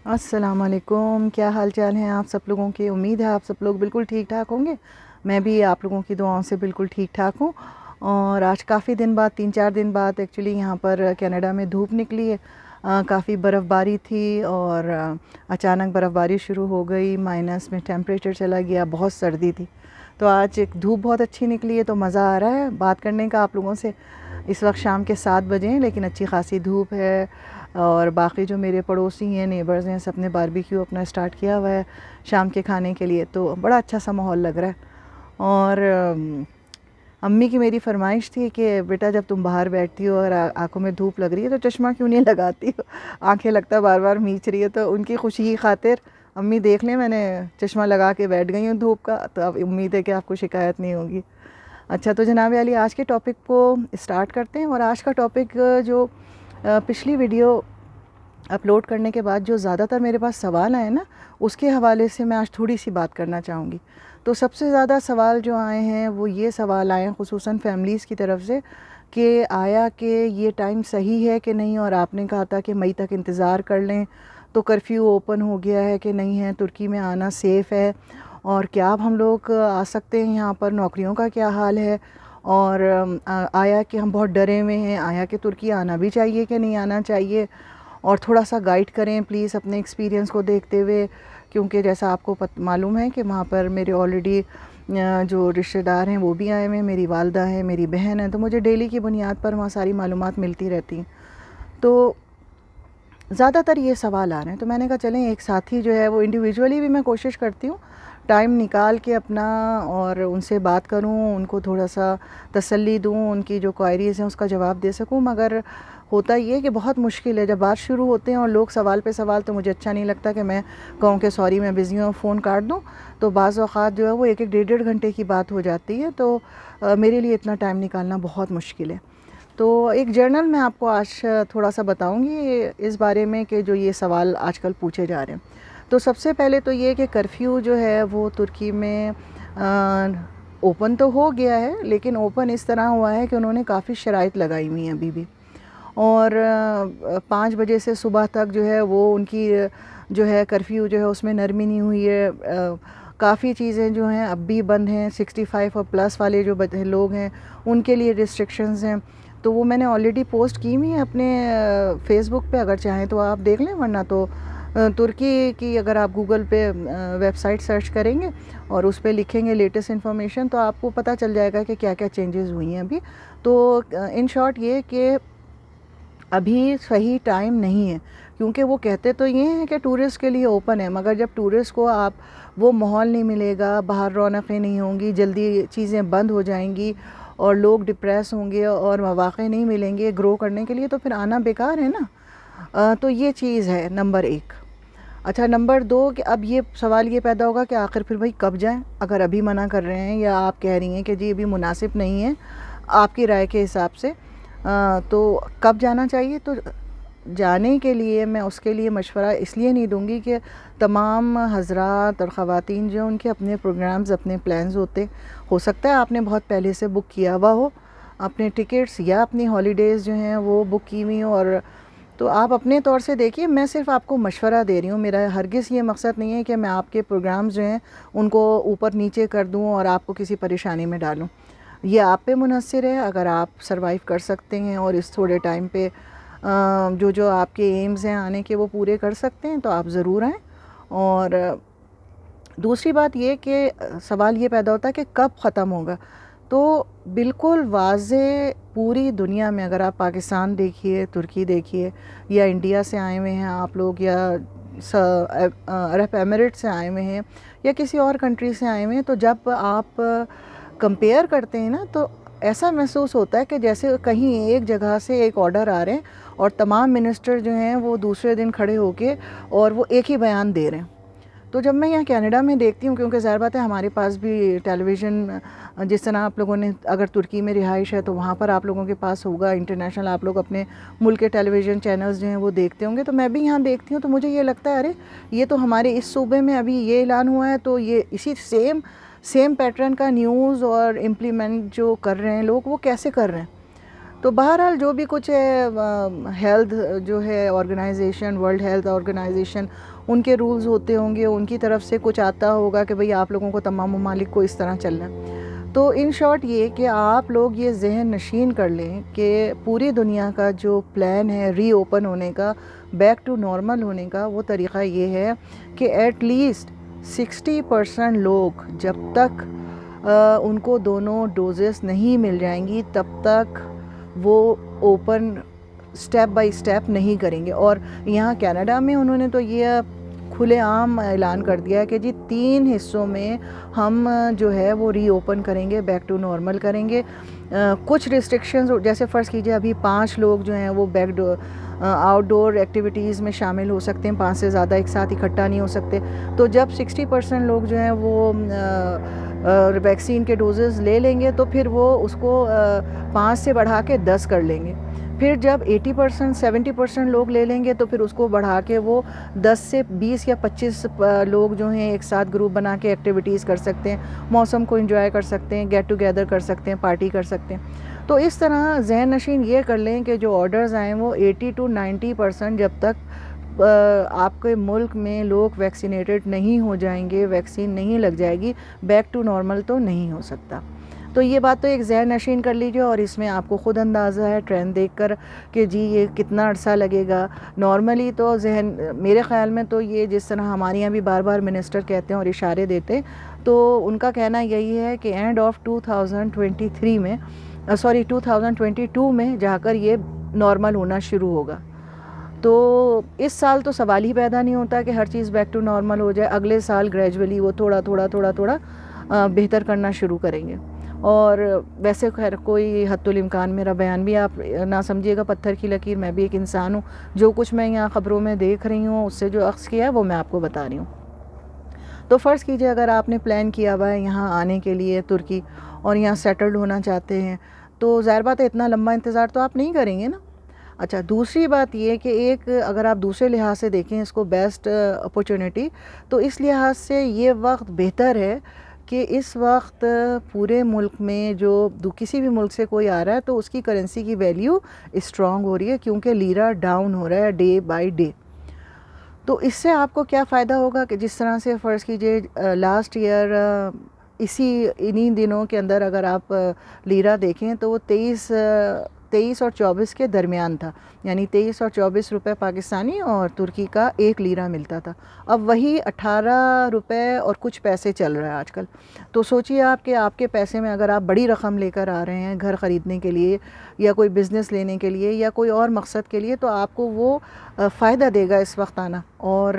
السلام علیکم، کیا حال چال ہیں آپ سب لوگوں کی؟ امید ہے آپ سب لوگ بالکل ٹھیک ٹھاک ہوں گے۔ میں بھی آپ لوگوں کی دعاؤں سے بالکل ٹھیک ٹھاک ہوں۔ اور آج کافی دن بعد 3-4 دن بعد ایکچولی یہاں پر کینیڈا میں دھوپ نکلی ہے۔ کافی برف باری تھی اور اچانک برف باری شروع ہو گئی، مائنس میں ٹیمپریچر چلا گیا، بہت سردی تھی۔ تو آج ایک دھوپ بہت اچھی نکلی ہے تو مزہ آ رہا ہے بات کرنے کا آپ لوگوں سے۔ اس وقت شام کے 7 بجے ہیں لیکن اچھی خاصی دھوپ ہے، اور باقی جو میرے پڑوسی ہیں، نیبرز ہیں، سب نے باربیکیو اپنا اسٹارٹ کیا ہوا ہے شام کے کھانے کے لیے، تو بڑا اچھا سا ماحول لگ رہا ہے۔ اور امی کی میری فرمائش تھی کہ بیٹا جب تم باہر بیٹھتی ہو اور آنکھوں میں دھوپ لگ رہی ہے تو چشمہ کیوں نہیں لگاتی ہو؟ آنکھیں لگتا ہے بار بار میچ رہی ہے، تو ان کی خوشی کی خاطر امی دیکھ لیں میں نے چشمہ لگا کے بیٹھ گئی ہوں دھوپ کا، تو اب امید ہے کہ آپ کو شکایت نہیں ہوگی۔ اچھا، تو جناب علی آج کے ٹاپک کو اسٹارٹ کرتے ہیں۔ اور آج کا ٹاپک جو پچھلی ویڈیو اپلوڈ کرنے کے بعد جو زیادہ تر میرے پاس سوال آئے نا، اس کے حوالے سے میں آج تھوڑی سی بات کرنا چاہوں گی۔ تو سب سے زیادہ سوال جو آئے ہیں وہ یہ سوال آئے ہیں خصوصاً فیملیز کی طرف سے کہ آیا کہ یہ ٹائم صحیح ہے کہ نہیں، اور آپ نے کہا تھا کہ مئی تک انتظار کر لیں، تو کرفیو اوپن ہو گیا ہے کہ نہیں ہے، ترکی میں آنا سیف ہے، اور کیا اب ہم لوگ آ سکتے ہیں یہاں پر، نوکریوں کا کیا حال ہے، اور آیا کہ ہم بہت ڈرے ہوئے ہیں، آیا کہ ترکی آنا بھی چاہیے کہ نہیں آنا چاہیے، اور تھوڑا سا گائیڈ کریں پلیز اپنے ایکسپیرینس کو دیکھتے ہوئے، کیونکہ جیسا آپ کو معلوم ہے کہ وہاں پر میرے آلریڈی جو رشتہ دار ہیں وہ بھی آئے ہوئے ہیں، میری والدہ ہے، میری بہن ہے، تو مجھے ڈیلی کی بنیاد پر وہاں ساری معلومات ملتی رہتی ہیں۔ تو زیادہ تر یہ سوال آ رہے ہیں، تو میں نے کہا چلیں ایک ساتھی جو ہے وہ انڈیویجولی بھی میں کوشش کرتی ہوں ٹائم نکال کے اپنا، اور ان سے بات کروں، ان کو تھوڑا سا تسلی دوں، ان کی جو کوائریز ہیں اس کا جواب دے سکوں، مگر ہوتا یہ کہ بہت مشکل ہے جب بات شروع ہوتے ہیں اور لوگ سوال پہ سوال، تو مجھے اچھا نہیں لگتا کہ میں کہوں کہ سوری میں بزی ہوں، فون کاٹ دوں، تو بعض اوقات جو ہے وہ 1-1 گھنٹے کی بات ہو جاتی ہے، تو میرے لیے اتنا ٹائم نکالنا بہت مشکل ہے۔ تو ایک جرنل میں آپ کو آج تھوڑا سا بتاؤں گی اس بارے میں کہ جو یہ سوال آج کل پوچھے جا رہے ہیں۔ تو سب سے پہلے تو یہ کہ کرفیو جو ہے وہ ترکی میں اوپن تو ہو گیا ہے، لیکن اوپن اس طرح ہوا ہے کہ انہوں نے کافی شرائط لگائی ہوئی ہیں ابھی بھی، اور 5 بجے سے صبح تک جو ہے وہ ان کی جو ہے کرفیو جو ہے اس میں نرمی نہیں ہوئی ہے۔ کافی چیزیں جو ہیں اب بھی بند ہیں، 65 اور پلس والے جو لوگ ہیں ان کے لیے ریسٹرکشنز ہیں، تو وہ میں نے آلریڈی پوسٹ کی ہوئی ہیں اپنے فیس بک پہ، اگر چاہیں تو آپ دیکھ لیں، ورنہ تو ترکی کی اگر آپ گوگل پہ ویب سائٹ سرچ کریں گے اور اس پہ لکھیں گے لیٹسٹ انفارمیشن، تو آپ کو پتہ چل جائے گا کہ کیا کیا چینجز ہوئی ہیں ابھی۔ تو ان شارٹ یہ کہ ابھی صحیح ٹائم نہیں ہے، کیونکہ وہ کہتے تو یہ ہیں کہ ٹورسٹ کے لیے اوپن ہے، مگر جب ٹورسٹ کو آپ وہ ماحول نہیں ملے گا، باہر رونقیں نہیں ہوں گی، جلدی چیزیں بند ہو جائیں گی اور لوگ ڈپریس ہوں گے اور مواقع نہیں ملیں گے گرو کرنے کے لیے، تو پھر آنا بیکار ہے نا۔ تو یہ چیز ہے نمبر 1۔ اچھا، نمبر 2 کہ اب یہ سوال یہ پیدا ہوگا کہ آخر پھر بھائی کب جائیں، اگر ابھی منع کر رہے ہیں یا آپ کہہ رہی ہیں کہ جی ابھی مناسب نہیں ہے آپ کی رائے کے حساب سے، تو کب جانا چاہیے؟ تو جانے کے لیے میں اس کے لیے مشورہ اس لیے نہیں دوں گی کہ تمام حضرات اور خواتین جو ان کے اپنے پروگرامز، اپنے پلانز ہوتے، ہو سکتا ہے آپ نے بہت پہلے سے بک کیا ہوا ہو اپنے ٹکٹس یا اپنی ہالیڈیز جو ہیں وہ بک کی ہوئی ہوں، اور تو آپ اپنے طور سے دیکھیے، میں صرف آپ کو مشورہ دے رہی ہوں، میرا ہرگز یہ مقصد نہیں ہے کہ میں آپ کے پروگرامز جو ہیں ان کو اوپر نیچے کر دوں اور آپ کو کسی پریشانی میں ڈالوں۔ یہ آپ پہ منحصر ہے، اگر آپ سروائیو کر سکتے ہیں اور اس تھوڑے ٹائم پہ جو آپ کے ایمز ہیں آنے کے وہ پورے کر سکتے ہیں تو آپ ضرور آئیں۔ اور دوسری بات یہ کہ سوال یہ پیدا ہوتا ہے کہ کب ختم ہوگا، تو بالکل واضح پوری دنیا میں اگر آپ پاکستان دیکھیے، ترکی دیکھیے، یا انڈیا سے آئے ہوئے ہیں آپ لوگ، یا عرب ایمریٹ سے آئے ہوئے ہیں، یا کسی اور کنٹری سے آئے ہوئے ہیں، تو جب آپ کمپیئر کرتے ہیں نا تو ایسا محسوس ہوتا ہے کہ جیسے کہیں ایک جگہ سے ایک آرڈر آ رہے ہیں اور تمام منسٹر جو ہیں وہ دوسرے دن کھڑے ہو کے اور وہ ایک ہی بیان دے رہے ہیں۔ تو جب میں یہاں کینیڈا میں دیکھتی ہوں، کیونکہ ظاہر بات ہے ہمارے پاس بھی ٹیلی ویژن، جس طرح آپ لوگوں نے اگر ترکی میں رہائش ہے تو وہاں پر آپ لوگوں کے پاس ہوگا انٹرنیشنل، آپ لوگ اپنے ملک کے ٹیلی ویژن چینلز جو ہیں وہ دیکھتے ہوں گے، تو میں بھی یہاں دیکھتی ہوں، تو مجھے یہ لگتا ہے ارے یہ تو ہمارے اس صوبے میں ابھی یہ اعلان ہوا ہے، تو یہ اسی سیم پیٹرن کا نیوز اور امپلیمنٹ جو کر رہے ہیں لوگ وہ کیسے کر رہے ہیں؟ تو بہرحال جو بھی کچھ ہے ہیلتھ جو ہے آرگنائزیشن، ورلڈ ہیلتھ آرگنائزیشن، ان کے رولز ہوتے ہوں گے، ان کی طرف سے کچھ آتا ہوگا کہ بھئی آپ لوگوں کو تمام ممالک کو اس طرح چلنا ہے۔ تو ان شارٹ یہ کہ آپ لوگ یہ ذہن نشین کر لیں کہ پوری دنیا کا جو پلان ہے ری اوپن ہونے کا، بیک ٹو نارمل ہونے کا، وہ طریقہ یہ ہے کہ ایٹ لیسٹ 60% لوگ جب تک ان کو دونوں ڈوزز نہیں مل جائیں گی تب تک وہ اوپن سٹیپ بائی سٹیپ نہیں کریں گے۔ اور یہاں کینیڈا میں انہوں نے تو یہ کھلے عام اعلان کر دیا کہ جی 3 حصوں میں ہم جو ہے وہ ری اوپن کریں گے، بیک ٹو نارمل کریں گے۔ کچھ ریسٹرکشنز جیسے فرض کیجئے ابھی 5 لوگ جو ہیں وہ آؤٹ ڈور ایکٹیویٹیز میں شامل ہو سکتے ہیں، 5 سے زیادہ ایک ساتھ اکٹھا نہیں ہو سکتے۔ تو جب 60% لوگ جو ہیں وہ ویکسین کے ڈوزز لے لیں گے تو پھر وہ اس کو 5 سے بڑھا کے 10 کر لیں گے۔ پھر جب 80% 70% لوگ لے لیں گے تو پھر اس کو بڑھا کے وہ 10 سے 20 یا 25 لوگ جو ہیں ایک ساتھ گروپ بنا کے ایکٹیویٹیز کر سکتے ہیں، موسم کو انجوائے کر سکتے ہیں، گیٹ ٹوگیدر کر سکتے ہیں، پارٹی کر سکتے ہیں۔ تو اس طرح ذہن نشین یہ کر لیں کہ جو آرڈرز آئیں وہ 80 to 90% جب تک آپ کے ملک میں لوگ ویکسینیٹڈ نہیں ہو جائیں گے، ویکسین نہیں لگ جائے گی، بیک ٹو نارمل تو نہیں ہو سکتا۔ تو یہ بات تو ایک ذہن نشین کر لیجئے، اور اس میں آپ کو خود اندازہ ہے ٹرینڈ دیکھ کر کہ جی یہ کتنا عرصہ لگے گا۔ نارملی تو ذہن میرے خیال میں تو یہ جس طرح ہمارے یہاں بھی بار بار منسٹر کہتے ہیں اور اشارے دیتے ہیں، تو ان کا کہنا یہی ہے کہ اینڈ آف 2023 میں 2022 میں جا کر یہ نارمل ہونا شروع ہوگا۔ تو اس سال تو سوال ہی پیدا نہیں ہوتا کہ ہر چیز بیک ٹو نارمل ہو جائے، اگلے سال گریجولی وہ تھوڑا بہتر کرنا شروع کریں گے۔ اور ویسے خیر کوئی حد الامکان میرا بیان بھی آپ نہ سمجھیے گا پتھر کی لکیر، میں بھی ایک انسان ہوں، جو کچھ میں یہاں خبروں میں دیکھ رہی ہوں اس سے جو اخذ کیا ہے وہ میں آپ کو بتا رہی ہوں۔ تو فرض کیجئے اگر آپ نے پلان کیا ہوا ہے یہاں آنے کے لیے ترکی اور یہاں سیٹلڈ ہونا چاہتے ہیں، تو ظاہر بات ہے اتنا لمبا انتظار تو آپ نہیں کریں گے نا۔ اچھا، دوسری بات یہ کہ ایک اگر آپ دوسرے لحاظ سے دیکھیں اس کو بیسٹ اپورچونٹی، تو اس لحاظ سے یہ وقت بہتر ہے کہ اس وقت پورے ملک میں جو کسی بھی ملک سے کوئی آ رہا ہے تو اس کی کرنسی کی ویلیو اسٹرانگ ہو رہی ہے، کیونکہ لیرا ڈاؤن ہو رہا ہے ڈے بائی ڈے۔ تو اس سے آپ کو کیا فائدہ ہوگا کہ جس طرح سے فرض کیجئے لاسٹ ایئر انہی دنوں کے اندر اگر آپ لیرا دیکھیں تو وہ 23 اور 24 کے درمیان تھا، یعنی 23 اور 24 روپے پاکستانی اور ترکی کا 1 لیرا ملتا تھا۔ اب وہی 18 روپے اور کچھ پیسے چل رہا ہے آج کل۔ تو سوچئے آپ کہ آپ کے پیسے میں اگر آپ بڑی رقم لے کر آ رہے ہیں گھر خریدنے کے لیے یا کوئی بزنس لینے کے لیے یا کوئی اور مقصد کے لیے، تو آپ کو وہ فائدہ دے گا اس وقت آنا۔ اور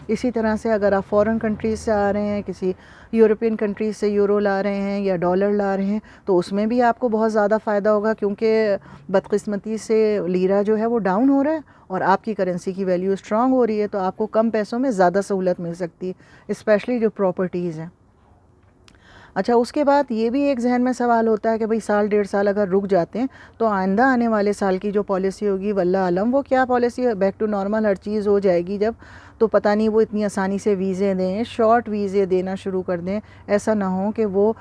اسی طرح سے اگر آپ فورن کنٹریز سے آ رہے ہیں، کسی یورپین کنٹریز سے یورو لا رہے ہیں یا ڈالر لا رہے ہیں، تو اس میں بھی آپ کو بہت زیادہ فائدہ ہوگا، کیونکہ بدقسمتی سے لیرا جو ہے وہ ڈاؤن ہو رہا ہے اور آپ کی کرنسی کی ویلیو اسٹرانگ ہو رہی ہے، تو آپ کو کم پیسوں میں زیادہ سہولت مل سکتی ہے، اسپیشلی جو پراپرٹیز ہیں۔ اچھا، اس کے بعد یہ بھی ایک ذہن میں سوال ہوتا ہے کہ بھئی سال 1.5 سال اگر رک جاتے ہیں تو آئندہ آنے والے سال کی جو پالیسی ہوگی واللہ عالم وہ کیا پالیسی ہے، بیک ٹو نارمل ہر چیز ہو جائے گی جب، تو پتہ نہیں وہ اتنی آسانی سے ویزے دیں، شارٹ ویزے دینا شروع کر دیں، ایسا نہ ہو کہ وہ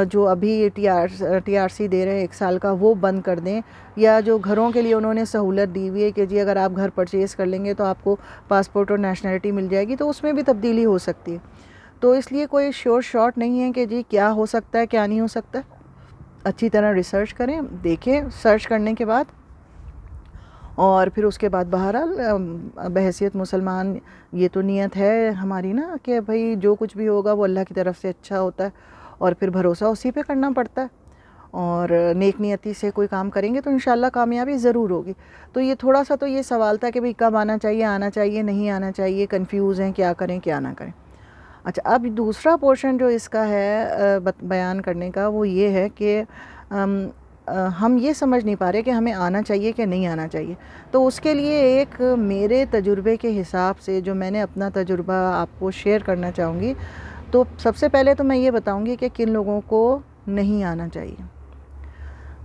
جو ابھی ٹی آر سی دے رہے ہیں 1 سال کا وہ بند کر دیں، یا جو گھروں کے لیے انہوں نے سہولت دی ہوئی ہے کہ جی اگر آپ گھر پرچیز کر لیں گے تو آپ کو پاسپورٹ اور نیشنلٹی مل جائے گی، تو اس میں بھی تبدیلی ہو سکتی ہے۔ تو اس لیے کوئی شور شارٹ نہیں ہے کہ جی کیا ہو سکتا ہے کیا نہیں ہو سکتا۔ اچھی طرح ریسرچ کریں، دیکھیں سرچ کرنے کے بعد، اور پھر اس کے بعد بہرحال بحیثیت مسلمان یہ تو نیت ہے ہماری نا کہ بھئی جو کچھ بھی ہوگا وہ اللہ کی طرف سے اچھا ہوتا ہے، اور پھر بھروسہ اسی پہ کرنا پڑتا ہے، اور نیک نیتی سے کوئی کام کریں گے تو انشاءاللہ کامیابی ضرور ہوگی۔ تو یہ تھوڑا سا تو یہ سوال تھا کہ بھئی کب آنا چاہیے نہیں آنا چاہیے، کنفیوز ہیں کیا کریں کیا نہ کریں۔ اچھا، اب دوسرا پورشن جو اس کا ہے بیان کرنے کا وہ یہ ہے کہ ہم یہ سمجھ نہیں پا رہے کہ ہمیں آنا چاہیے کہ نہیں آنا چاہیے۔ تو اس کے لیے ایک میرے تجربے کے حساب سے جو میں نے اپنا تجربہ آپ کو شیئر کرنا چاہوں گی، تو سب سے پہلے تو میں یہ بتاؤں گی کہ کن لوگوں کو نہیں آنا چاہیے۔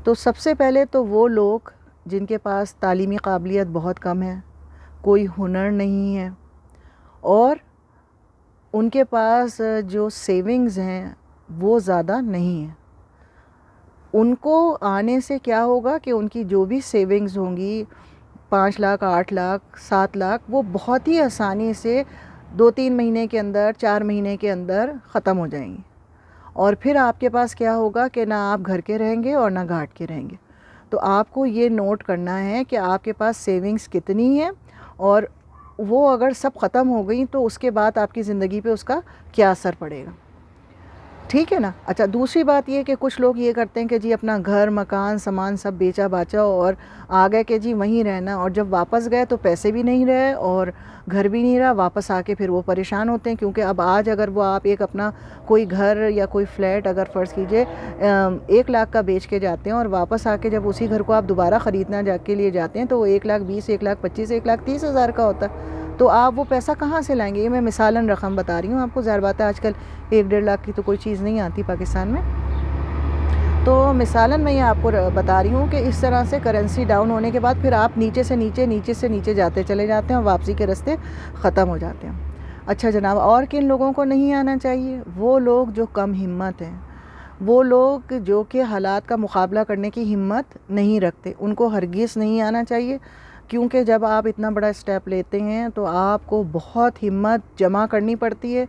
تو سب سے پہلے تو وہ لوگ جن کے پاس تعلیمی قابلیت بہت کم ہے، کوئی ہنر نہیں ہے، اور ان کے پاس جو سیونگز ہیں وہ زیادہ نہیں ہیں۔ ان کو آنے سے کیا ہوگا کہ ان کی جو بھی سیونگز ہوں گی 5 لاکھ 8 لاکھ 7 لاکھ وہ بہت ہی آسانی سے 2-3 مہینے کے اندر 4 مہینے کے اندر ختم ہو جائیں گی. اور پھر آپ کے پاس کیا ہوگا کہ نہ آپ گھر کے رہیں گے اور نہ گھاٹ کے رہیں گے. تو آپ کو یہ نوٹ کرنا ہے کہ آپ کے پاس سیونگز کتنی ہیں اور وہ اگر سب ختم ہو گئیں تو اس کے بعد آپ کی زندگی پہ اس کا کیا اثر پڑے گا. ٹھیک ہے نا. اچھا دوسری بات یہ کہ کچھ لوگ یہ کرتے ہیں کہ جی اپنا گھر مکان سامان سب بیچا باچا اور آ گئے کہ جی وہیں رہنا, اور جب واپس گئے تو پیسے بھی نہیں رہے اور گھر بھی نہیں رہا. واپس آ کے پھر وہ پریشان ہوتے ہیں کیونکہ اب آج اگر وہ آپ ایک اپنا کوئی گھر یا کوئی فلیٹ اگر فرض کیجئے 1 لاکھ کا بیچ کے جاتے ہیں اور واپس آ کے جب اسی گھر کو آپ دوبارہ خریدنا جا کے لیے جاتے ہیں تو وہ 1,20,000 1,25,000 1,30,000 کا ہوتا ہے. تو آپ وہ پیسہ کہاں سے لائیں گے؟ یہ میں مثالاً رقم بتا رہی ہوں آپ کو. ظاہر بات ہے آج کل 1-1.5 لاکھ کی تو کوئی چیز نہیں آتی پاکستان میں. تو مثالاً میں یہ آپ کو بتا رہی ہوں کہ اس طرح سے کرنسی ڈاؤن ہونے کے بعد پھر آپ نیچے سے نیچے جاتے چلے جاتے ہیں اور واپسی کے راستے ختم ہو جاتے ہیں. اچھا جناب, اور کن لوگوں کو نہیں آنا چاہیے؟ وہ لوگ جو کم ہمت ہیں, وہ لوگ جو کہ حالات کا مقابلہ کرنے کی ہمت نہیں رکھتے, ان کو ہرگز نہیں آنا چاہیے. کیونکہ جب آپ اتنا بڑا اسٹیپ لیتے ہیں تو آپ کو بہت ہمت جمع کرنی پڑتی ہے,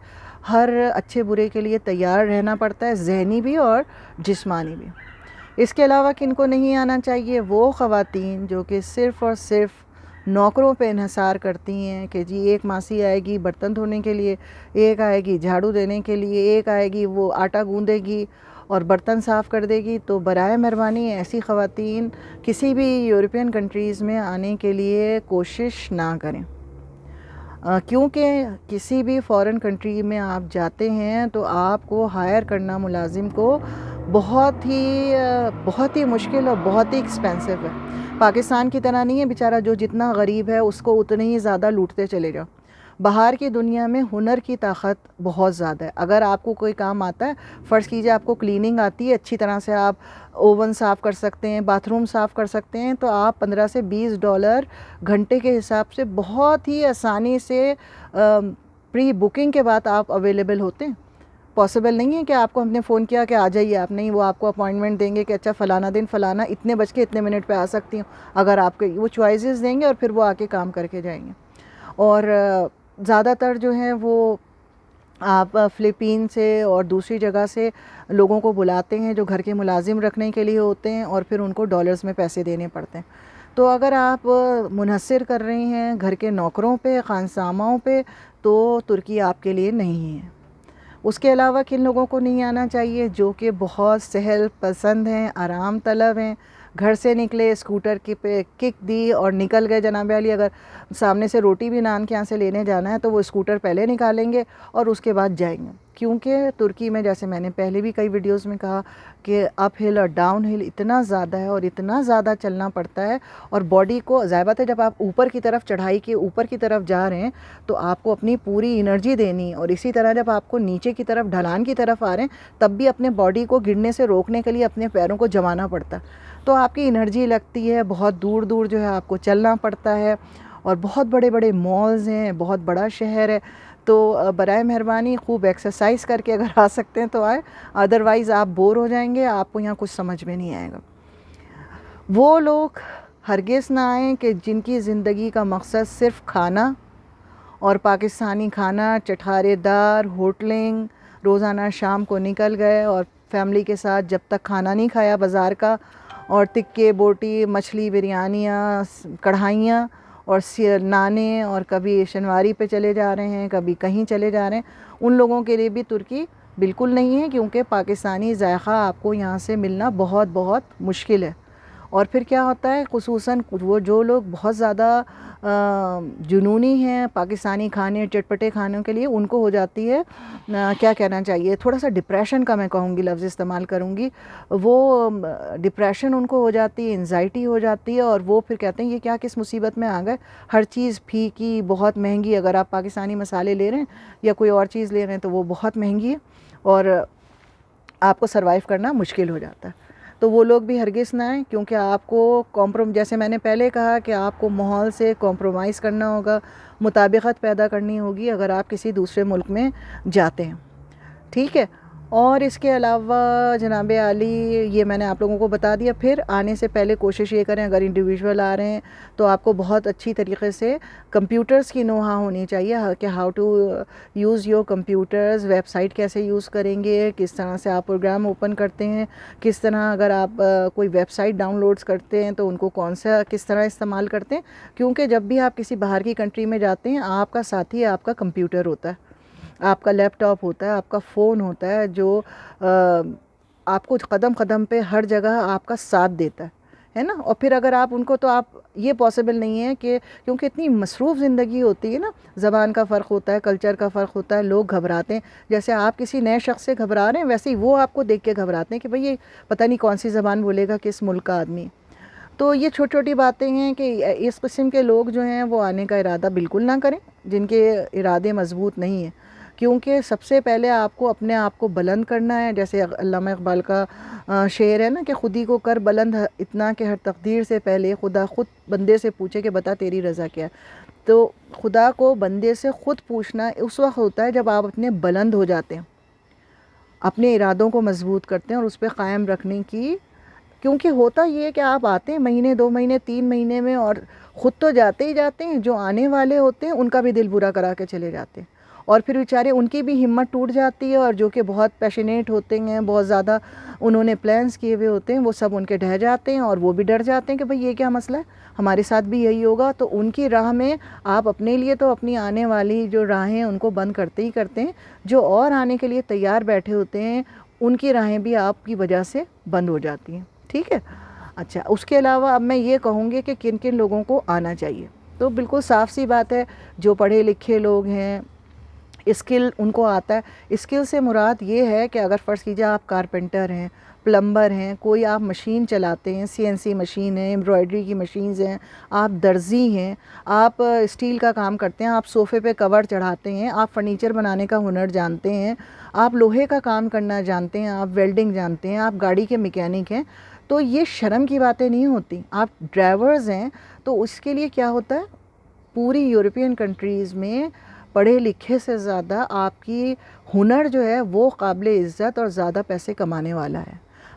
ہر اچھے برے کے لیے تیار رہنا پڑتا ہے, ذہنی بھی اور جسمانی بھی. اس کے علاوہ کن کو نہیں آنا چاہیے؟ وہ خواتین جو کہ صرف اور صرف نوکروں پہ انحصار کرتی ہیں کہ جی ایک ماسی آئے گی برتن دھونے کے لیے, ایک آئے گی جھاڑو دینے کے لیے, ایک آئے گی وہ آٹا گوندے گی اور برتن صاف کر دے گی. تو برائے مہربانی ایسی خواتین کسی بھی یورپین کنٹریز میں آنے کے لیے کوشش نہ کریں, کیونکہ کسی بھی فارن کنٹری میں آپ جاتے ہیں تو آپ کو ہائر کرنا ملازم کو بہت ہی مشکل اور بہت ہی ایکسپینسو ہے. پاکستان کی طرح نہیں ہے بیچارہ, جو جتنا غریب ہے اس کو اتنے ہی زیادہ لوٹتے چلے جاؤ. باہر کی دنیا میں ہنر کی طاقت بہت زیادہ ہے. اگر آپ کو کوئی کام آتا ہے, فرض کیجئے آپ کو کلیننگ آتی ہے اچھی طرح سے, آپ اوون صاف کر سکتے ہیں, باتھ روم صاف کر سکتے ہیں, تو آپ $15 سے $20 گھنٹے کے حساب سے بہت ہی آسانی سے پری بکنگ کے بعد آپ اویلیبل ہوتے ہیں. پاسبل نہیں ہے کہ آپ کو ہم نے فون کیا کہ آ جائیے آپ, نہیں, وہ آپ کو اپوائنٹمنٹ دیں گے کہ اچھا فلانا دن فلانا اتنے بج کے اتنے منٹ پہ آ سکتی ہوں. اگر آپ کے وہ چوائسز دیں گے اور پھر وہ آ کے کام کر کے جائیں گے. اور زیادہ تر جو ہیں وہ آپ فلپین سے اور دوسری جگہ سے لوگوں کو بلاتے ہیں جو گھر کے ملازم رکھنے کے لیے ہوتے ہیں, اور پھر ان کو ڈالرز میں پیسے دینے پڑتے ہیں. تو اگر آپ منحصر کر رہے ہیں گھر کے نوکروں پہ, خانساماؤں پہ, تو ترکی آپ کے لیے نہیں ہے. اس کے علاوہ کن لوگوں کو نہیں آنا چاہیے؟ جو کہ بہت سہل پسند ہیں, آرام طلب ہیں. گھر سے نکلے, اسکوٹر کی پہ کک دی اور نکل گئے. جناب علی, اگر سامنے سے روٹی بھی نان کے یہاں سے لینے جانا ہے تو وہ اسکوٹر پہلے نکالیں گے اور اس کے بعد جائیں گے. کیونکہ ترکی میں, جیسے میں نے پہلے بھی کئی ویڈیوز میں کہا, کہ اپ ہل اور ڈاؤن ہل اتنا زیادہ ہے اور اتنا زیادہ چلنا پڑتا ہے, اور باڈی کو ظاہر بات ہے جب آپ اوپر کی طرف چڑھائی کے اوپر کی طرف جا رہے ہیں تو آپ کو اپنی پوری انرجی دینی, اور اسی طرح جب آپ کو نیچے کی طرف ڈھلان کی طرف آ رہے ہیں تب بھی اپنے باڈی کو گرنے سے روکنے کے لیے اپنے پیروں کو جمانا پڑتا ہے. تو آپ کی انرجی لگتی ہے, بہت دور دور جو ہے آپ کو چلنا پڑتا ہے, اور بہت بڑے بڑے مالز ہیں, بہت بڑا شہر ہے. تو برائے مہربانی خوب ایکسرسائز کر کے اگر آ سکتے ہیں تو آئے, ادروائز آپ بور ہو جائیں گے, آپ کو یہاں کچھ سمجھ میں نہیں آئے گا. وہ لوگ ہرگز نہ آئیں کہ جن کی زندگی کا مقصد صرف کھانا اور پاکستانی کھانا, چٹخارے دار ہوٹلنگ, روزانہ شام کو نکل گئے اور فیملی کے ساتھ جب تک کھانا نہیں کھایا بازار کا, اور تکے بوٹی, مچھلی بریانیاں, کڑھائیاں اور نانے, اور کبھی شنواری پہ چلے جا رہے ہیں, کبھی کہیں چلے جا رہے ہیں, ان لوگوں کے لیے بھی ترکی بالکل نہیں ہے. کیونکہ پاکستانی ذائقہ آپ کو یہاں سے ملنا بہت بہت مشکل ہے. اور پھر کیا ہوتا ہے, خصوصاً وہ جو لوگ بہت زیادہ جنونی ہیں پاکستانی کھانے چٹپٹے کھانوں کے لیے, ان کو ہو جاتی ہے کیا کہنا چاہیے, تھوڑا سا ڈپریشن کا میں کہوں گی, لفظ استعمال کروں گی, وہ ڈپریشن ان کو ہو جاتی ہے, انزائٹی ہو جاتی ہے, اور وہ پھر کہتے ہیں یہ کیا کس مصیبت میں آ گئے, ہر چیز پھیکی, بہت مہنگی. اگر آپ پاکستانی مسالے لے رہے ہیں یا کوئی اور چیز لے رہے ہیں تو وہ بہت مہنگی ہے اور آپ کو سروائیو کرنا مشکل ہو جاتا ہے. تو وہ لوگ بھی ہرگز نہ آئیں, کیونکہ آپ کو جیسے میں نے پہلے کہا کہ آپ کو ماحول سے کمپرومائز کرنا ہوگا, مطابقت پیدا کرنی ہوگی اگر آپ کسی دوسرے ملک میں جاتے ہیں. ٹھیک ہے. اور اس کے علاوہ جناب عالی یہ میں نے آپ لوگوں کو بتا دیا. پھر آنے سے پہلے کوشش یہ کریں اگر انڈیویژول آ رہے ہیں تو آپ کو بہت اچھی طریقے سے کمپیوٹرز کی نوحہ ہونی چاہیے کہ how to use your computers, website کیسے یوز کریں گے, کس طرح سے آپ پروگرام اوپن کرتے ہیں, کس طرح اگر آپ کوئی ویب سائٹ ڈاؤن لوڈس کرتے ہیں تو ان کو کس طرح استعمال کرتے ہیں. کیونکہ جب بھی آپ کسی باہر کی کنٹری میں جاتے ہیں آپ کا ساتھی آپ کا کمپیوٹر ہوتا ہے, آپ کا لیپ ٹاپ ہوتا ہے, آپ کا فون ہوتا ہے, جو آپ کو قدم قدم پہ ہر جگہ آپ کا ساتھ دیتا ہے نا. اور پھر اگر آپ ان کو, تو آپ یہ پاسبل نہیں ہے کہ کیونکہ اتنی مصروف زندگی ہوتی ہے نا, زبان کا فرق ہوتا ہے, کلچر کا فرق ہوتا ہے, لوگ گھبراتے ہیں. جیسے آپ کسی نئے شخص سے گھبرا رہے ہیں ویسے ہی وہ آپ کو دیکھ کے گھبراتے ہیں کہ بھئی یہ پتہ نہیں کون سی زبان بولے گا, کس ملک کا آدمی. تو یہ چھوٹی چھوٹی باتیں ہیں کہ اس قسم کے لوگ جو ہیں وہ آنے کا ارادہ بالکل نہ کریں جن کے ارادے مضبوط نہیں ہیں. کیونکہ سب سے پہلے آپ کو اپنے آپ کو بلند کرنا ہے. جیسے علامہ اقبال کا شعر ہے نا کہ خودی کو کر بلند اتنا کہ ہر تقدیر سے پہلے خدا خود بندے سے پوچھے کہ بتا تیری رضا کیا ہے. تو خدا کو بندے سے خود پوچھنا اس وقت ہوتا ہے جب آپ اپنے بلند ہو جاتے ہیں, اپنے ارادوں کو مضبوط کرتے ہیں اور اس پہ قائم رکھنے کی. کیونکہ ہوتا یہ ہے کہ آپ آتے ہیں مہینے 2 مہینے 3 مہینے میں اور خود تو جاتے ہی جاتے ہیں, جو آنے والے ہوتے ہیں ان کا بھی دل برا کرا کے چلے جاتے ہیں. اور پھر بیچارے ان کی بھی ہمت ٹوٹ جاتی ہے, اور جو کہ بہت پیشنیٹ ہوتے ہیں, بہت زیادہ انہوں نے پلانس کیے ہوئے ہوتے ہیں, وہ سب ان کے ڈھہ جاتے ہیں اور وہ بھی ڈر جاتے ہیں کہ بھئی یہ کیا مسئلہ ہے, ہمارے ساتھ بھی یہی ہوگا. تو ان کی راہ میں آپ اپنے لیے تو اپنی آنے والی جو راہیں ان کو بند کرتے ہی کرتے ہیں, جو اور آنے کے لیے تیار بیٹھے ہوتے ہیں ان کی راہیں بھی آپ کی وجہ سے بند ہو جاتی ہیں. ٹھیک ہے. اچھا, اس کے علاوہ اب میں یہ کہوں گی کہ کن کن لوگوں کو آنا چاہیے. تو بالکل صاف سی بات ہے, جو پڑھے لکھے لوگ ہیں, اسکل ان کو آتا ہے. اسکل سے مراد یہ ہے کہ اگر فرض کیجیے آپ کارپینٹر ہیں, پلمبر ہیں, کوئی آپ مشین چلاتے ہیں, CNC مشین ہے, ایمبرائڈری کی مشینز ہیں, آپ درزی ہیں, آپ اسٹیل کا کام کرتے ہیں, آپ صوفے پہ کور چڑھاتے ہیں, آپ فرنیچر بنانے کا ہنر جانتے ہیں, آپ لوہے کا کام کرنا جانتے ہیں, آپ ویلڈنگ جانتے ہیں, آپ گاڑی کے میکینک ہیں, تو یہ شرم کی باتیں نہیں ہوتی. آپ ڈرائیورز ہیں تو اس کے لیے کیا ہوتا ہے, پوری یورپین کنٹریز میں پڑھے لکھے سے زیادہ آپ کی ہنر جو ہے وہ قابل عزت اور زیادہ پیسے کمانے والا ہے.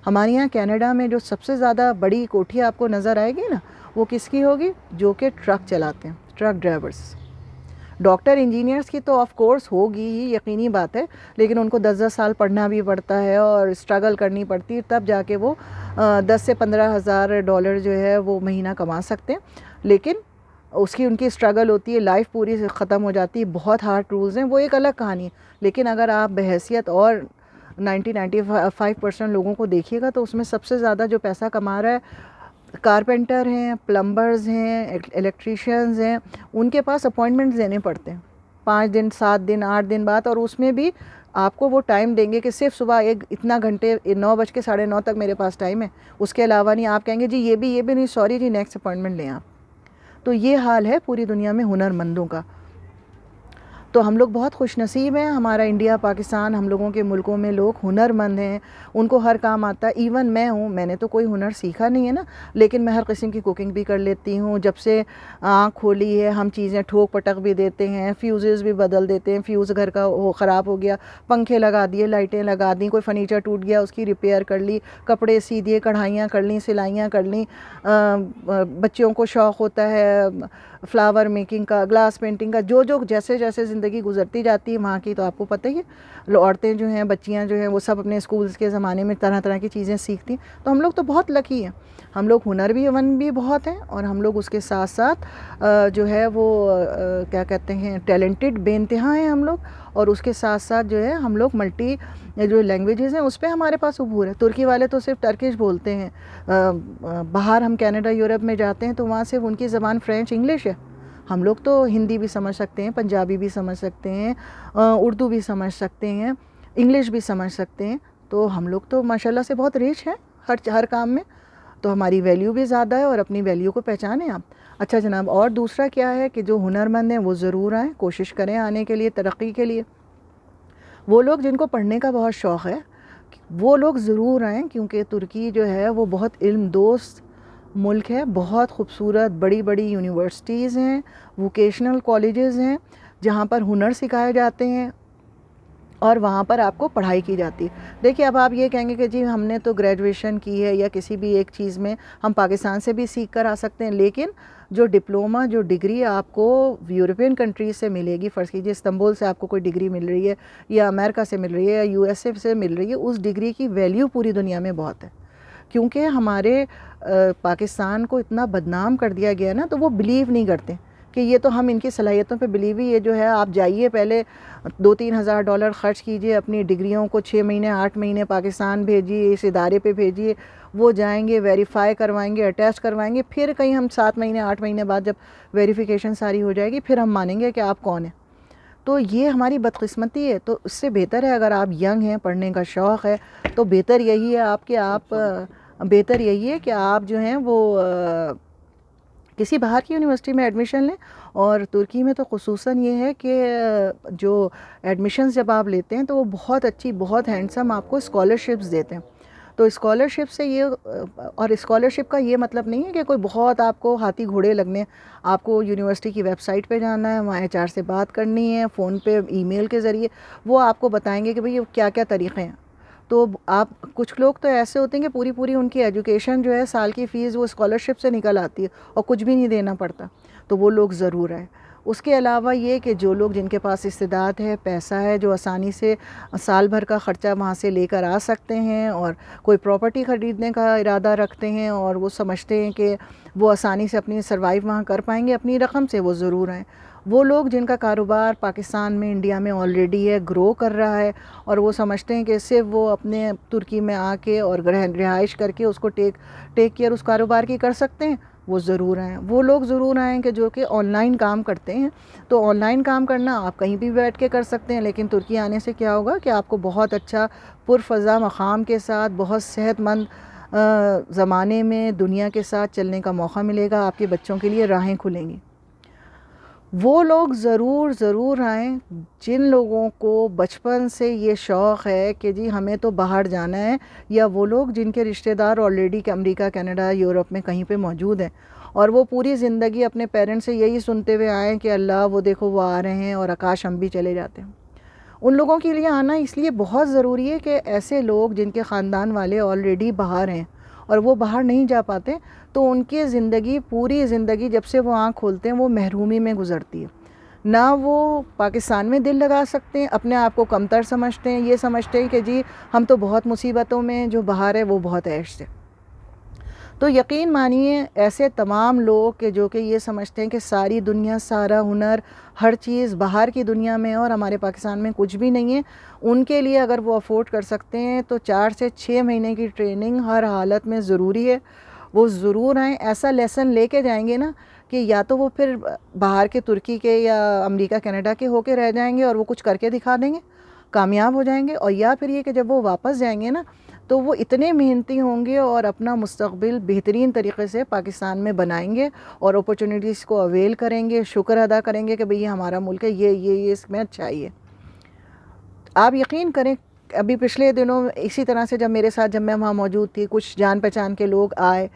ہمارے یہاں کینیڈا میں جو سب سے زیادہ بڑی کوٹھی آپ کو نظر آئے گی نا, وہ کس کی ہوگی, جو کہ ٹرک چلاتے ہیں, ٹرک ڈرائیورز. ڈاکٹر انجینئرز کی تو آف کورس ہوگی ہی, یقینی بات ہے, لیکن ان کو 10 سال پڑھنا بھی پڑتا ہے اور اسٹرگل کرنی پڑتی ہے, تب جا کے وہ 10 سے 15 ہزار ڈالر جو ہے وہ مہینہ کما سکتے ہیں. لیکن اس کی ان کی اسٹرگل ہوتی ہے, لائف پوری ختم ہو جاتی ہے, بہت ہارڈ رولز ہیں, وہ ایک الگ کہانی ہے. لیکن اگر آپ بحیثیت اور 95% لوگوں کو دیکھیے گا تو اس میں سب سے زیادہ جو پیسہ کما رہا ہے کارپینٹر ہیں, پلمبرز ہیں, الیکٹریشینز ہیں. ان کے پاس اپوائنٹمنٹس دینے پڑتے ہیں 5 دن 7 دن 8 دن بعد, اور اس میں بھی آپ کو وہ ٹائم دیں گے کہ صرف صبح اتنا گھنٹے 9:09 تک میرے پاس ٹائم ہے, اس کے علاوہ نہیں. آپ کہیں گے جی یہ بھی نہیں, سوری جی نیکسٹ اپوائنٹمنٹ لیں آپ. تو یہ حال ہے پوری دنیا میں ہنر مندوں کا. تو ہم لوگ بہت خوش نصیب ہیں, ہمارا انڈیا پاکستان, ہم لوگوں کے ملکوں میں لوگ ہنر مند ہیں, ان کو ہر کام آتا ہے. ایون میں ہوں, میں نے تو کوئی ہنر سیکھا نہیں ہے نا, لیکن میں ہر قسم کی کوکنگ بھی کر لیتی ہوں. جب سے آنکھ کھولی ہے ہم چیزیں ٹھوک پٹک بھی دیتے ہیں, فیوزز بھی بدل دیتے ہیں, فیوز گھر کا خراب ہو گیا, پنکھے لگا دیے, لائٹیں لگا دیں, کوئی فرنیچر ٹوٹ گیا اس کی ریپیئر کر لی, کپڑے سی دیے, کڑھائیاں کر لیں, سلائیاں کر لیں. بچوں کو شوق ہوتا ہے فلاور میکنگ کا, گلاس پینٹنگ کا, جو جیسے جیسے زندگی گزرتی جاتی ہے وہاں کی تو آپ کو پتہ ہی ہے, عورتیں جو ہیں, بچیاں جو ہیں, وہ سب اپنے اسکولز کے زمانے میں طرح طرح کی چیزیں سیکھتی ہیں. تو ہم لوگ تو بہت لکی ہیں, ہم لوگ ہنر بھی بھی بہت ہیں, اور ہم لوگ اس کے ساتھ ساتھ جو ہے وہ کیا کہتے ہیں ٹیلنٹڈ بے انتہا ہیں ہم لوگ. اور اس کے ساتھ ساتھ جو ہے ہم لوگ ملٹی جو لینگویجز ہیں اس پہ ہمارے پاس عبور ہے. ترکی والے تو صرف ٹرکش بولتے ہیں, باہر ہم کینیڈا یورپ میں جاتے ہیں تو وہاں صرف ان کی زبان فرینچ انگلش ہے. ہم لوگ تو ہندی بھی سمجھ سکتے ہیں, پنجابی بھی سمجھ سکتے ہیں, اردو بھی سمجھ سکتے ہیں, انگلش بھی سمجھ سکتے ہیں. تو ہم لوگ تو ماشاءاللہ سے بہت ریچ ہیں ہر کام میں. تو ہماری ویلیو بھی زیادہ ہے, اور اپنی ویلیو کو پہچانیں آپ. اچھا جناب, اور دوسرا کیا ہے کہ جو ہنر مند ہیں وہ ضرور آئیں, کوشش کریں آنے کے لیے, ترقی کے لیے. وہ لوگ جن کو پڑھنے کا بہت شوق ہے وہ لوگ ضرور آئیں, کیونکہ ترکی جو ہے وہ بہت علم دوست ملک ہے, بہت خوبصورت بڑی بڑی یونیورسٹیز ہیں, ووکیشنل کالجز ہیں جہاں پر ہنر سکھائے جاتے ہیں, اور وہاں پر آپ کو پڑھائی کی جاتی ہے۔ دیکھیے اب آپ یہ کہیں گے کہ جی ہم نے تو گریجویشن کی ہے یا کسی بھی ایک چیز میں ہم پاکستان سے بھی سیکھ کر آ سکتے ہیں، لیکن جو ڈپلومہ جو ڈگری آپ کو یورپین کنٹریز سے ملے گی، فرض کیجیے استنبول سے آپ کو کوئی ڈگری مل رہی ہے یا امریکہ سے مل رہی ہے یا یو ایس اے سے مل رہی ہے، اس ڈگری کی ویلیو پوری دنیا میں بہت ہے، کیونکہ ہمارے پاکستان کو اتنا بدنام کر دیا گیا نا، تو وہ بلیو نہیں کرتے کہ یہ تو ہم ان کی صلاحیتوں پہ بلیو ہی، یہ جو ہے آپ جائیے پہلے $2-3 ہزار خرچ کیجئے، اپنی ڈگریوں کو 6 مہینے 8 مہینے پاکستان بھیجیے، اس ادارے پہ بھیجیے، وہ جائیں گے ویریفائی کروائیں گے، اٹیسٹ کروائیں گے، پھر کہیں ہم 7 مہینے 8 مہینے بعد جب ویریفیکیشن ساری ہو جائے گی پھر ہم مانیں گے کہ آپ کون ہیں۔ تو یہ ہماری بدقسمتی ہے۔ تو اس سے بہتر ہے اگر آپ ینگ ہیں، پڑھنے کا شوق ہے، تو بہتر یہی ہے بہتر یہی ہے کہ آپ جو ہیں وہ کسی باہر کی یونیورسٹی میں ایڈمیشن لیں، اور ترکی میں تو خصوصاً یہ ہے کہ جو ایڈمیشنز جب آپ لیتے ہیں تو وہ بہت اچھی بہت ہینڈسم آپ کو اسکالرشپس دیتے ہیں۔ تو اسکالرشپ سے اور اسکالرشپ کا یہ مطلب نہیں ہے کہ کوئی بہت آپ کو ہاتھی گھوڑے لگنے، آپ کو یونیورسٹی کی ویب سائٹ پہ جانا ہے، وہاں ایچ آر سے بات کرنی ہے، فون پہ ای میل کے ذریعے وہ آپ کو بتائیں گے کہ بھئی کیا کیا طریقے ہیں۔ تو آپ کچھ لوگ تو ایسے ہوتے ہیں کہ پوری ان کی ایجوکیشن جو ہے سال کی فیس وہ اسکالرشپ سے نکل آتی ہے اور کچھ بھی نہیں دینا پڑتا، تو وہ لوگ ضرور ہیں۔ اس کے علاوہ یہ کہ جو لوگ جن کے پاس استعداد ہے، پیسہ ہے، جو آسانی سے سال بھر کا خرچہ وہاں سے لے کر آ سکتے ہیں، اور کوئی پراپرٹی خریدنے کا ارادہ رکھتے ہیں اور وہ سمجھتے ہیں کہ وہ آسانی سے اپنی سروائیو وہاں کر پائیں گے اپنی رقم سے، وہ ضرور ہیں۔ وہ لوگ جن کا کاروبار پاکستان میں انڈیا میں آلریڈی ہے، گرو کر رہا ہے، اور وہ سمجھتے ہیں کہ صرف وہ اپنے ترکی میں آ کے اور رہائش کر کے اس کو ٹیک کیئر اس کاروبار کی کر سکتے ہیں، وہ ضرور آئیں۔ وہ لوگ ضرور آئیں کہ جو کہ آن لائن کام کرتے ہیں۔ تو آن لائن کام کرنا آپ کہیں بھی بیٹھ کے کر سکتے ہیں، لیکن ترکی آنے سے کیا ہوگا کہ آپ کو بہت اچھا پرفضا مقام کے ساتھ بہت صحت مند زمانے میں دنیا کے ساتھ چلنے کا موقع ملے گا، آپ کے بچوں کے لیے راہیں کھلیں گی۔ وہ لوگ ضرور آئیں جن لوگوں کو بچپن سے یہ شوق ہے کہ جی ہمیں تو باہر جانا ہے، یا وہ لوگ جن کے رشتہ دار آلریڈی امریکہ، کینیڈا، یورپ میں کہیں پہ موجود ہیں، اور وہ پوری زندگی اپنے پیرنٹس سے یہی سنتے ہوئے آئیں کہ اللہ وہ دیکھو وہ آ رہے ہیں اور آکاش ہم بھی چلے جاتے ہیں۔ ان لوگوں کے لیے آنا اس لیے بہت ضروری ہے کہ ایسے لوگ جن کے خاندان والے آلریڈی باہر ہیں اور وہ باہر نہیں جا پاتے، تو ان کی زندگی پوری زندگی جب سے وہ آنکھ کھولتے ہیں وہ محرومی میں گزرتی ہے۔ نہ وہ پاکستان میں دل لگا سکتے ہیں، اپنے آپ کو کمتر سمجھتے ہیں، یہ سمجھتے ہیں کہ جی ہم تو بہت مصیبتوں میں ہیں، جو باہر ہے وہ بہت عیش سے۔ تو یقین مانیے ایسے تمام لوگ کہ جو کہ یہ سمجھتے ہیں کہ ساری دنیا، سارا ہنر، ہر چیز باہر کی دنیا میں اور ہمارے پاکستان میں کچھ بھی نہیں ہے، ان کے لیے اگر وہ افورڈ کر سکتے ہیں تو 4 سے 6 مہینے کی ٹریننگ ہر حالت میں ضروری ہے۔ وہ ضرور آئیں، ایسا لیسن لے کے جائیں گے نا کہ یا تو وہ پھر باہر کے ترکی کے یا امریکہ کینیڈا کے ہو کے رہ جائیں گے اور وہ کچھ کر کے دکھا دیں گے، کامیاب ہو جائیں گے، اور یا پھر یہ کہ جب وہ واپس جائیں گے نا تو وہ اتنے محنتی ہوں گے اور اپنا مستقبل بہترین طریقے سے پاکستان میں بنائیں گے اور اپرچونیٹیز کو اویل کریں گے، شکر ادا کریں گے کہ بھئی یہ ہمارا ملک ہے، یہ اس میں اچھائی ہے۔ آپ یقین کریں ابھی پچھلے دنوں اسی طرح سے جب میں وہاں موجود تھی، کچھ جان پہچان کے لوگ آئے،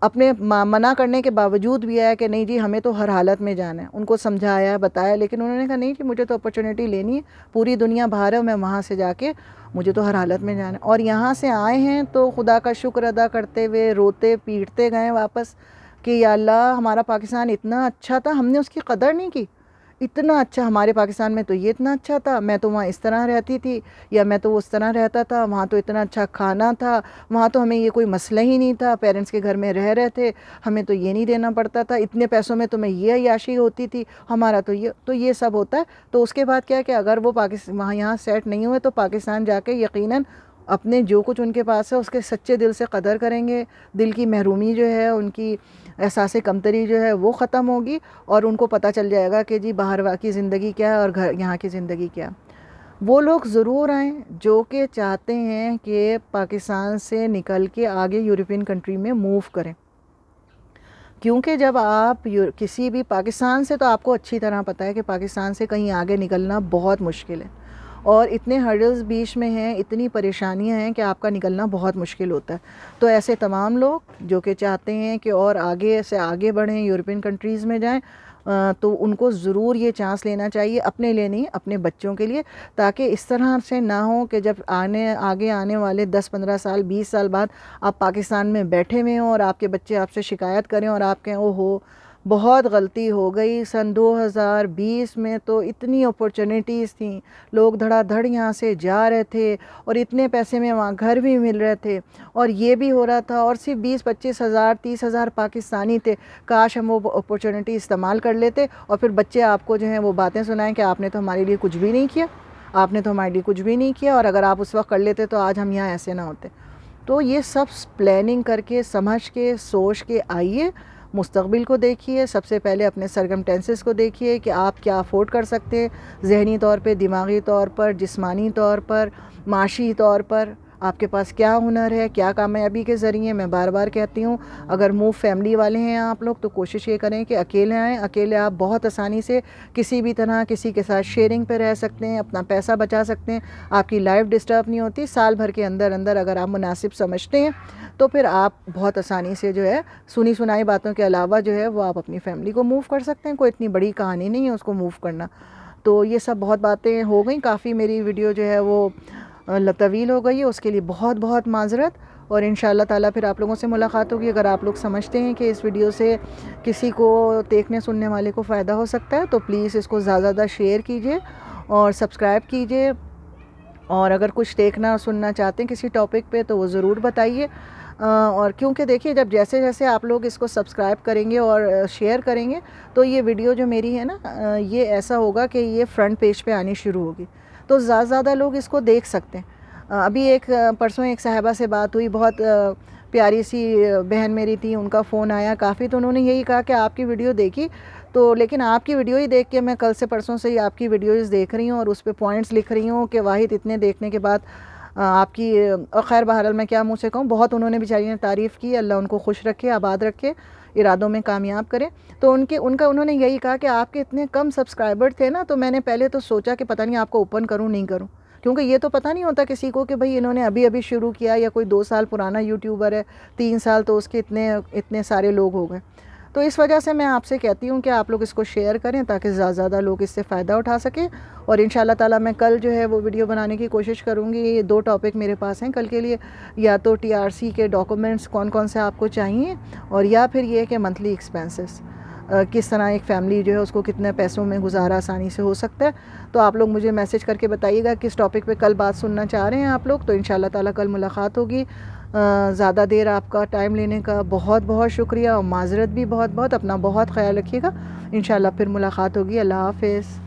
اپنے منع کرنے کے باوجود بھی آیا کہ نہیں جی ہمیں تو ہر حالت میں جانا ہے، ان کو سمجھایا بتایا، لیکن انہوں نے کہا نہیں جی مجھے تو اپرچونیٹی لینی ہے، پوری دنیا باہر ہے، میں وہاں سے جا کے مجھے تو ہر حالت میں جانا ہے، اور یہاں سے آئے ہیں تو خدا کا شکر ادا کرتے ہوئے روتے پیٹتے گئے واپس کہ یا اللہ ہمارا پاکستان اتنا اچھا تھا، ہم نے اس کی قدر نہیں کی، اتنا اچھا ہمارے پاکستان میں تو یہ اتنا اچھا تھا، میں تو وہاں اس طرح رہتی تھی یا میں تو اس طرح رہتا تھا، وہاں تو اتنا اچھا کھانا تھا، وہاں تو ہمیں یہ کوئی مسئلہ ہی نہیں تھا، پیرنٹس کے گھر میں رہ رہے تھے، ہمیں تو یہ نہیں دینا پڑتا تھا، اتنے پیسوں میں تمہیں یہ عیاشی ہوتی تھی، ہمارا تو یہ سب ہوتا ہے۔ تو اس کے بعد کیا کہ اگر وہ وہاں یہاں سیٹ نہیں ہوئے تو پاکستان جا کے یقیناً اپنے جو کچھ ان کے پاس ہے اس کے سچے دل سے قدر کریں گے، دل کی محرومی جو ہے، ان کی احساس کمتری جو ہے وہ ختم ہوگی، اور ان کو پتہ چل جائے گا کہ جی باہر کی زندگی کیا ہے اور یہاں کی زندگی کیا ہے۔ وہ لوگ ضرور آئیں جو کہ چاہتے ہیں کہ پاکستان سے نکل کے آگے یورپین کنٹری میں موو کریں، کیونکہ جب آپ کسی بھی پاکستان سے، تو آپ کو اچھی طرح پتہ ہے کہ پاکستان سے کہیں آگے نکلنا بہت مشکل ہے، اور اتنے ہرڈلز بیچ میں ہیں، اتنی پریشانیاں ہیں کہ آپ کا نکلنا بہت مشکل ہوتا ہے۔ تو ایسے تمام لوگ جو کہ چاہتے ہیں کہ اور آگے سے آگے بڑھیں، یورپین کنٹریز میں جائیں، تو ان کو ضرور یہ چانس لینا چاہیے، اپنے لیے نہیں، اپنے بچوں کے لیے، تاکہ اس طرح سے نہ ہو کہ جب آگے آنے والے 10-15 سال 20 سال بعد آپ پاکستان میں بیٹھے ہوئے ہوں اور آپ کے بچے آپ سے شکایت کریں اور آپ کہیں او ہو بہت غلطی ہو گئی، سن 2020 میں تو اتنی اپورچونیٹیز تھیں، لوگ دھڑا دھڑ یہاں سے جا رہے تھے اور اتنے پیسے میں وہاں گھر بھی مل رہے تھے اور یہ بھی ہو رہا تھا، اور صرف 20-25 ہزار 30 ہزار پاکستانی تھے، کاش ہم وہ اپورچونیٹی استعمال کر لیتے اور پھر بچے آپ کو جو ہیں وہ باتیں سنائیں کہ آپ نے تو ہمارے لیے کچھ بھی نہیں کیا، آپ نے تو ہمارے لیے کچھ بھی نہیں کیا، اور اگر آپ اس وقت کر لیتے تو آج ہم یہاں ایسے نہ ہوتے۔ تو یہ سب پلاننگ کر کے سمجھ کے سوچ کے آئیے، مستقبل کو دیکھیے، سب سے پہلے اپنے سرکمٹینسز کو دیکھیے کہ آپ کیا افورڈ کر سکتے ہیں، ذہنی طور پہ، دماغی طور پر، جسمانی طور پر، معاشی طور پر، آپ کے پاس کیا ہنر ہے، کیا کامیابی کے ذریعے۔ میں بار بار کہتی ہوں، اگر موو فیملی والے ہیں آپ لوگ تو کوشش یہ کریں کہ اکیلے آئیں، اکیلے آپ بہت آسانی سے کسی بھی طرح کسی کے ساتھ شیئرنگ پہ رہ سکتے ہیں، اپنا پیسہ بچا سکتے ہیں، آپ کی لائف ڈسٹرب نہیں ہوتی، سال بھر کے اندر اندر اگر آپ مناسب سمجھتے ہیں تو پھر آپ بہت آسانی سے جو ہے سنی سنائی باتوں کے علاوہ جو ہے وہ آپ اپنی فیملی کو موو کر سکتے ہیں، کوئی اتنی بڑی کہانی نہیں ہے اس کو موو کرنا۔ تو یہ سب بہت باتیں ہو گئیں، کافی میری ویڈیو جو ہے وہ طویل ہو گئی ہے، اس کے لیے بہت بہت معذرت، اور انشاءاللہ تعالیٰ پھر آپ لوگوں سے ملاقات ہوگی۔ اگر آپ لوگ سمجھتے ہیں کہ اس ویڈیو سے کسی کو دیکھنے سننے والے کو فائدہ ہو سکتا ہے تو پلیز اس کو زیادہ زیادہ شیئر کیجئے اور سبسکرائب کیجئے، اور اگر کچھ دیکھنا سننا چاہتے ہیں کسی ٹاپک پہ تو وہ ضرور بتائیے، اور کیونکہ دیکھیے جب جیسے جیسے آپ لوگ اس کو سبسکرائب کریں گے اور شیئر کریں گے تو یہ ویڈیو جو میری ہے نا یہ ایسا ہوگا کہ یہ فرنٹ پیج پہ آنی شروع ہوگی، تو زیادہ زیادہ لوگ اس کو دیکھ سکتے ہیں۔ ابھی پرسوں ایک صاحبہ سے بات ہوئی، بہت پیاری سی بہن میری تھی، ان کا فون آیا کافی، تو انہوں نے یہی کہا کہ آپ کی ویڈیو دیکھی تو، لیکن آپ کی ویڈیو ہی دیکھ کے میں کل سے پرسوں سے ہی آپ کی ویڈیوز دیکھ رہی ہوں اور اس پہ پوائنٹس لکھ رہی ہوں کہ واحد اتنے دیکھنے کے بعد آپ کی، اور خیر بہرحال میں کیا منہ سے کہوں، بہت انہوں نے بیچاری نے تعریف کی، اللہ ان کو خوش رکھے، آباد رکھے، ارادوں میں کامیاب کرے۔ تو انہوں نے یہی کہا کہ آپ کے اتنے کم سبسکرائبر تھے نا، تو میں نے پہلے تو سوچا کہ پتہ نہیں آپ کو اوپن کروں نہیں کروں، کیونکہ یہ تو پتہ نہیں ہوتا کسی کو کہ بھئی انہوں نے ابھی ابھی شروع کیا یا کوئی 2 سال پرانا یوٹیوبر ہے، 3 سال تو اس کے اتنے سارے لوگ ہو گئے۔ تو اس وجہ سے میں آپ سے کہتی ہوں کہ آپ لوگ اس کو شیئر کریں تاکہ زیادہ زیادہ لوگ اس سے فائدہ اٹھا سکیں، اور انشاءاللہ تعالیٰ میں کل جو ہے وہ ویڈیو بنانے کی کوشش کروں گی۔ یہ 2 ٹاپک میرے پاس ہیں کل کے لیے، یا تو TRC کے ڈاکومنٹس کون کون سے آپ کو چاہیے، اور یا پھر یہ کہ منتھلی ایکسپینسز کس طرح ایک فیملی جو ہے اس کو کتنے پیسوں میں گزارا آسانی سے ہو سکتا ہے۔ تو آپ لوگ مجھے میسج کر کے بتائیے گا کس ٹاپک پہ کل بات سننا چاہ رہے ہیں آپ لوگ، تو انشاءاللہ تعالیٰ کل ملاقات ہوگی۔ زیادہ دیر آپ کا ٹائم لینے کا بہت بہت شکریہ، اور معذرت بھی بہت بہت، اپنا بہت خیال رکھیے گا، انشاءاللہ پھر ملاقات ہوگی۔ اللہ حافظ۔